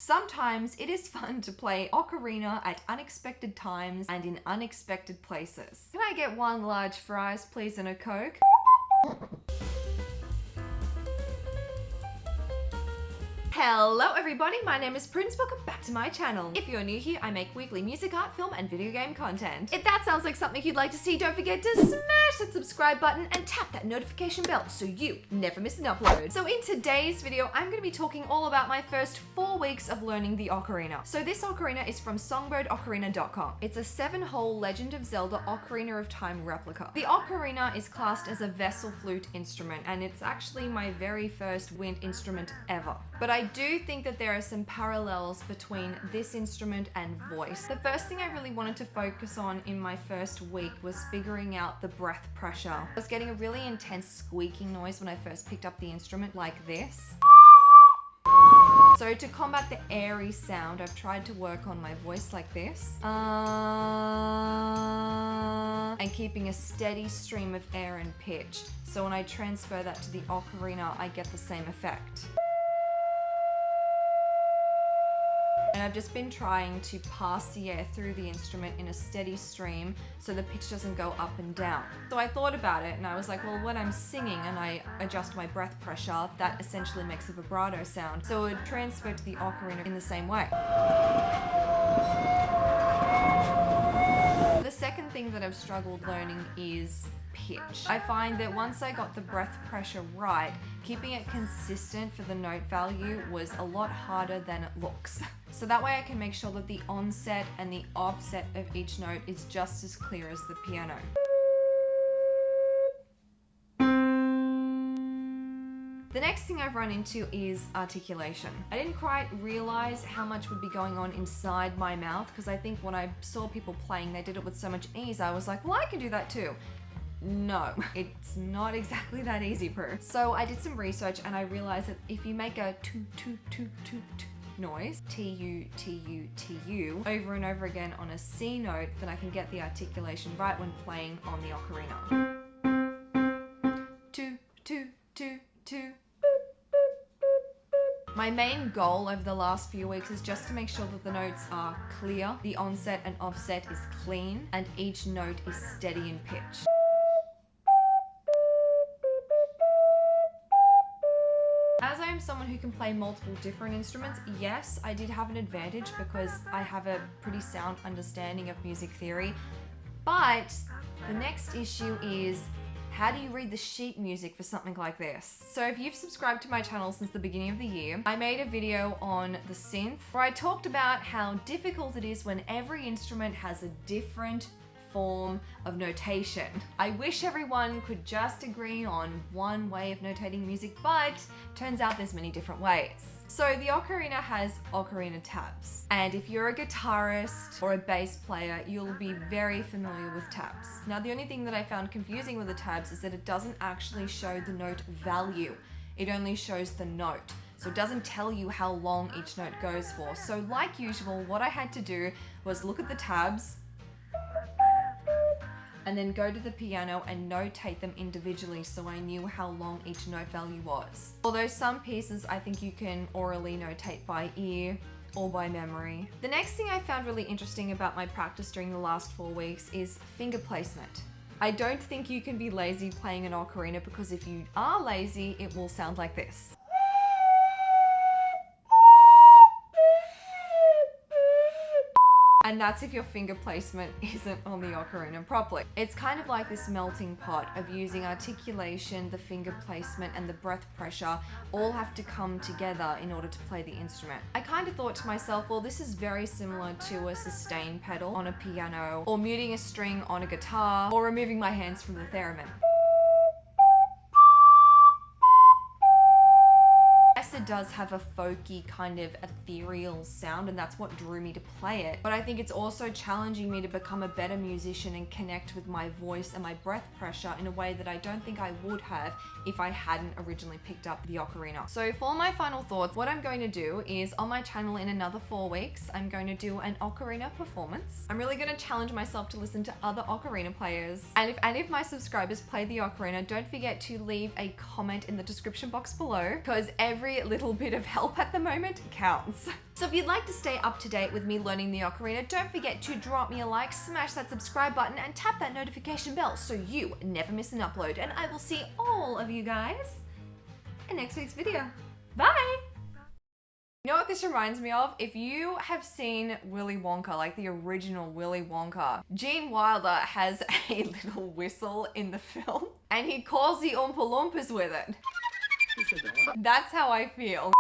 Sometimes it is fun to play ocarina at unexpected times and in unexpected places. Can I get 1 large fries, please, and a Coke? Hello everybody, my name is Prudence. Welcome back to my channel. If you're new here, I make weekly music, art, film, and video game content. If that sounds like something you'd like to see, don't forget to smash that subscribe button and tap that notification bell so you never miss an upload. So in today's video, I'm going to be talking all about my first 4 weeks of learning the ocarina. So this ocarina is from songbirdsocarina.com. It's a 7-hole Legend of Zelda Ocarina of Time replica. The ocarina is classed as a vessel flute instrument, and it's actually my very first wind instrument ever. But I do think that there are some parallels between this instrument and voice. The first thing I really wanted to focus on in my first week was figuring out the breath pressure. I was getting a really intense squeaking noise when I first picked up the instrument, like this. So to combat the airy sound, I've tried to work on my voice like this. And keeping a steady stream of air and pitch. So when I transfer that to the ocarina, I get the same effect. And I've just been trying to pass the air through the instrument in a steady stream so the pitch doesn't go up and down. So I thought about it and I was like, well, when I'm singing and I adjust my breath pressure, that essentially makes a vibrato sound. So it would transfer to the ocarina in the same way. The second thing that I've struggled learning is pitch. I find that once I got the breath pressure right, keeping it consistent for the note value was a lot harder than it looks. So that way I can make sure that the onset and the offset of each note is just as clear as the piano. The next thing I've run into is articulation. I didn't quite realize how much would be going on inside my mouth, because I think when I saw people playing, they did it with so much ease. I was like, well, I can do that too. No, it's not exactly that easy, Prue. So I did some research and I realized that if you make a toot toot toot toot noise, T-U-T-U-T-U, over and over again on a C note, then I can get the articulation right when playing on the ocarina. Toot toot toot toot. My main goal over the last few weeks is just to make sure that the notes are clear, the onset and offset is clean, and each note is steady in pitch. As I am someone who can play multiple different instruments, yes, I did have an advantage because I have a pretty sound understanding of music theory. But the next issue is, how do you read the sheet music for something like this? So if you've subscribed to my channel since the beginning of the year, I made a video on the synth where I talked about how difficult it is when every instrument has a different form of notation. I wish everyone could just agree on one way of notating music, but turns out there's many different ways. So the ocarina has ocarina tabs. And if you're a guitarist or a bass player, you'll be very familiar with tabs. Now, the only thing that I found confusing with the tabs is that it doesn't actually show the note value. It only shows the note. So it doesn't tell you how long each note goes for. So like usual, what I had to do was look at the tabs and then go to the piano and notate them individually so I knew how long each note value was. Although some pieces I think you can orally notate by ear or by memory. The next thing I found really interesting about my practice during the last 4 weeks is finger placement. I don't think you can be lazy playing an ocarina, because if you are lazy, it will sound like this. And that's if your finger placement isn't on the ocarina properly. It's kind of like this melting pot of using articulation, the finger placement, and the breath pressure all have to come together in order to play the instrument. I kind of thought to myself, well, this is very similar to a sustain pedal on a piano, or muting a string on a guitar, or removing my hands from the theremin. It does have a folky kind of ethereal sound, and that's what drew me to play it. But I think it's also challenging me to become a better musician and connect with my voice and my breath pressure in a way that I don't think I would have if I hadn't originally picked up the ocarina. So for my final thoughts, what I'm going to do is on my channel in another 4 weeks, I'm going to do an ocarina performance. I'm really going to challenge myself to listen to other ocarina players. And if any of my subscribers play the ocarina, don't forget to leave a comment in the description box below, because every little bit of help at the moment counts. So if you'd like to stay up to date with me learning the ocarina, don't forget to drop me a like, smash that subscribe button, and tap that notification bell so you never miss an upload. And I will see all of you guys in next week's video. Bye! You know what this reminds me of? If you have seen Willy Wonka, like the original Willy Wonka, Gene Wilder has a little whistle in the film and he calls the Oompa Loompas with it. That's how I feel.